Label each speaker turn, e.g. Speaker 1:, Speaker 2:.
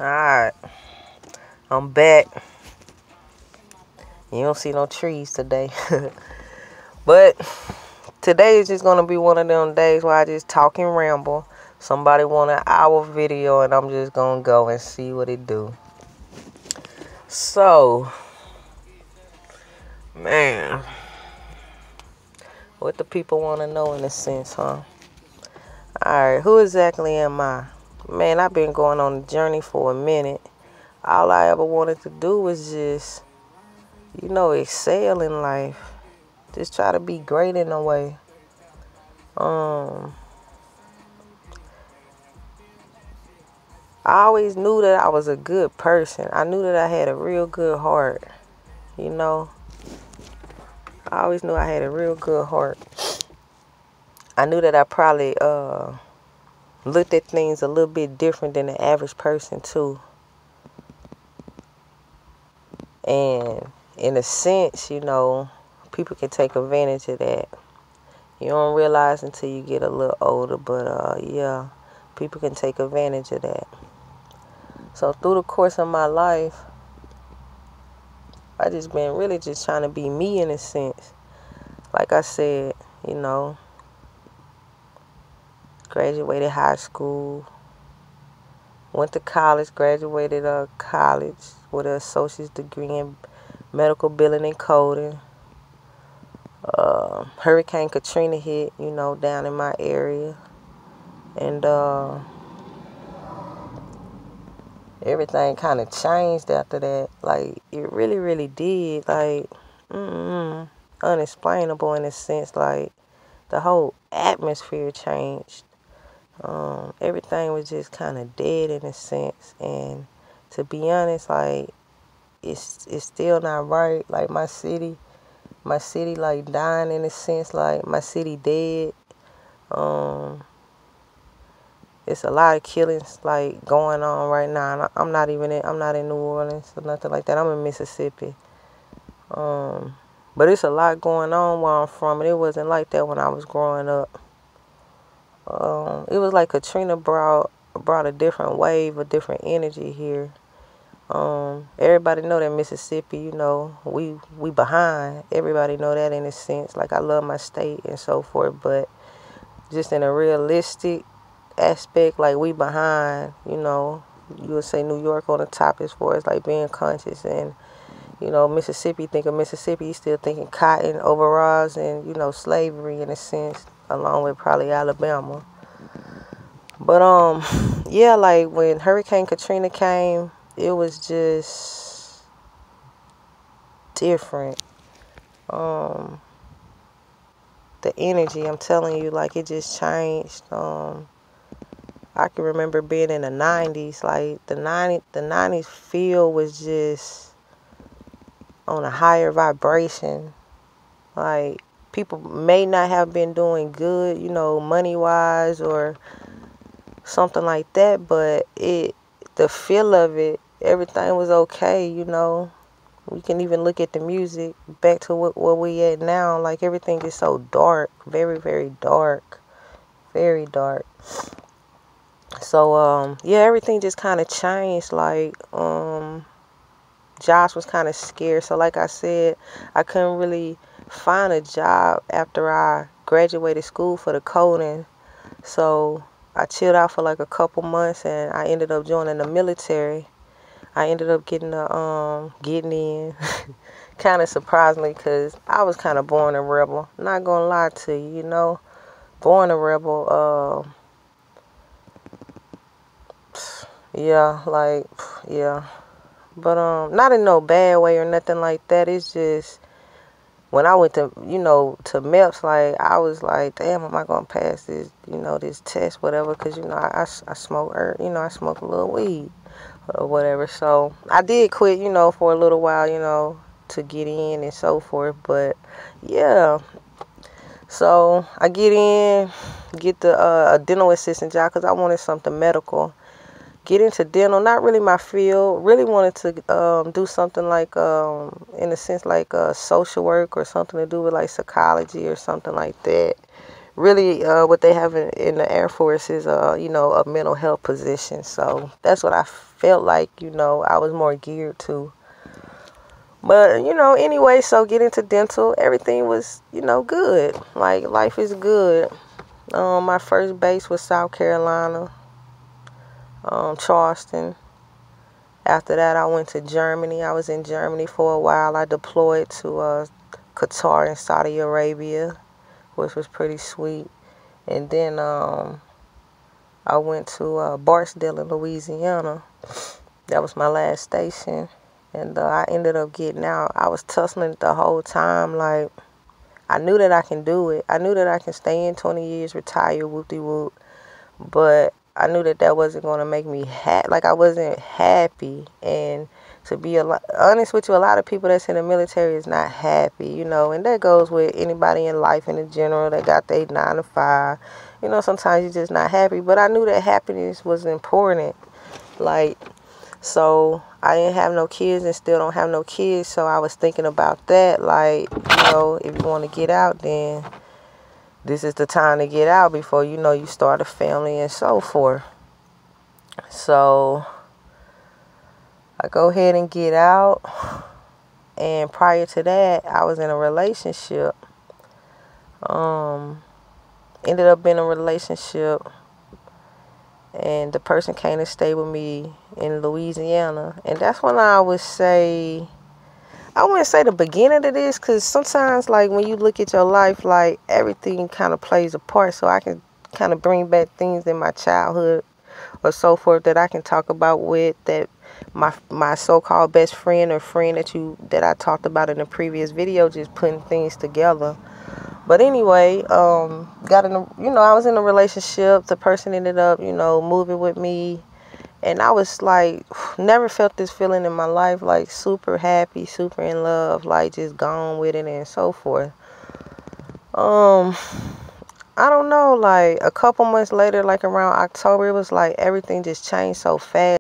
Speaker 1: Alright, I'm back. You don't see no trees today. But today is just gonna be one of them days where I just talk and ramble. Somebody want an hour video and I'm just gonna go and see what it do. So, man, what the people wanna know in a sense, huh? Alright, who exactly am I? Man, I've been going on a journey for a minute. All I ever wanted to do was just, excel in life. Just try to be great in a way. I always knew that I was a good person. I knew that I had a real good heart. You know, I always knew I had a real good heart. I knew that I probably looked at things a little bit different than the average person too. And in a sense, people can take advantage of that. You don't realize until you get a little older, but yeah, people can take advantage of that. So through the course of my life, I just been really just trying to be me in a sense. Like I said, graduated high school, went to college, graduated college with an associate's degree in medical billing and coding. Hurricane Katrina hit, down in my area. And everything kind of changed after that. Like, it really, really did. Like, unexplainable in a sense. Like, the whole atmosphere changed. Everything was just kind of dead in a sense. And to be honest, like, it's still not right. Like, my city like dying in a sense. Like, my city dead. It's a lot of killings like going on right now. And I'm not in New Orleans or nothing like that. I'm in Mississippi. But it's a lot going on where I'm from, and it wasn't like that when I was growing up. It was like Katrina brought a different wave, a different energy here. Everybody know that Mississippi, we behind. Everybody know that in a sense. Like, I love my state and so forth, but just in a realistic aspect, like, we behind. You would say New York on the top as far as like being conscious, and Mississippi, think of Mississippi, you still thinking cotton overalls and slavery in a sense, along with probably Alabama. But yeah, like when Hurricane Katrina came, it was just different. The energy, I'm telling you, like, it just changed. I can remember being in the 90s, like the 90s feel was just on a higher vibration. Like, people may not have been doing good, money wise or something like that, but the feel of it, everything was okay. We can even look at the music back to where we at now. Like, everything is so dark, very, very dark, very dark. So yeah, everything just kind of changed. Like, jobs was kind of scarce. So like I said, I couldn't really find a job after I graduated school for the coding. So I chilled out for like a couple months, and I ended up joining the military. I ended up getting in. Kind of surprised me because I was kind of born a rebel. Not gonna lie to you, born a rebel. Yeah, like, yeah. But not in no bad way or nothing like that. It's just when I went to to MEPS, like, I was like, damn, am I gonna pass this this test, whatever? Because I smoke I smoke a little weed or whatever. So I did quit for a little while to get in and so forth. But yeah, so I get the a dental assistant job because I wanted something medical. Get into dental, not really my field. Really wanted to do something like, in a sense, like social work or something to do with like psychology or something like that. really what they have in the Air Force is you know, a mental health position. So that's what I felt like, you know, I was more geared to. But you know, anyway, so getting into dental, everything was, you know, good. Like, life is good. My first base was South Carolina, Charleston. After that, I went to Germany. I was in Germany for a while. I deployed to Qatar and Saudi Arabia, which was pretty sweet. And then I went to Barksdale in Louisiana. That was my last station. And I ended up getting out. I was tussling the whole time. Like, I knew that I can do it. I knew that I can stay in 20 years, retire, whoop-de-whoop. But I knew that that wasn't going to make me happy. Like, I wasn't happy. And to be honest with you, a lot of people that's in the military is not happy, you know. And that goes with anybody in life in general. They got their 9 to 5. You know, sometimes you're just not happy. But I knew that happiness was important. Like, so I didn't have no kids and still don't have no kids. So I was thinking about that. Like, you know, if you want to get out, then this is the time to get out before, you know, you start a family and so forth. So I go ahead and get out. And prior to that, I was in a relationship. Ended up in a relationship. And the person came to stay with me in Louisiana. And that's when I would say, I wouldn't say the beginning of this, because sometimes, like, when you look at your life, like, everything kind of plays a part. So I can kind of bring back things in my childhood or so forth that I can talk about with that my so-called best friend or friend that I talked about in the previous video, just putting things together. But anyway, I was in a relationship. The person ended up, you know, moving with me. And I was like, never felt this feeling in my life, like super happy, super in love, like just gone with it and so forth. I don't know, like a couple months later, like around October, it was like everything just changed so fast.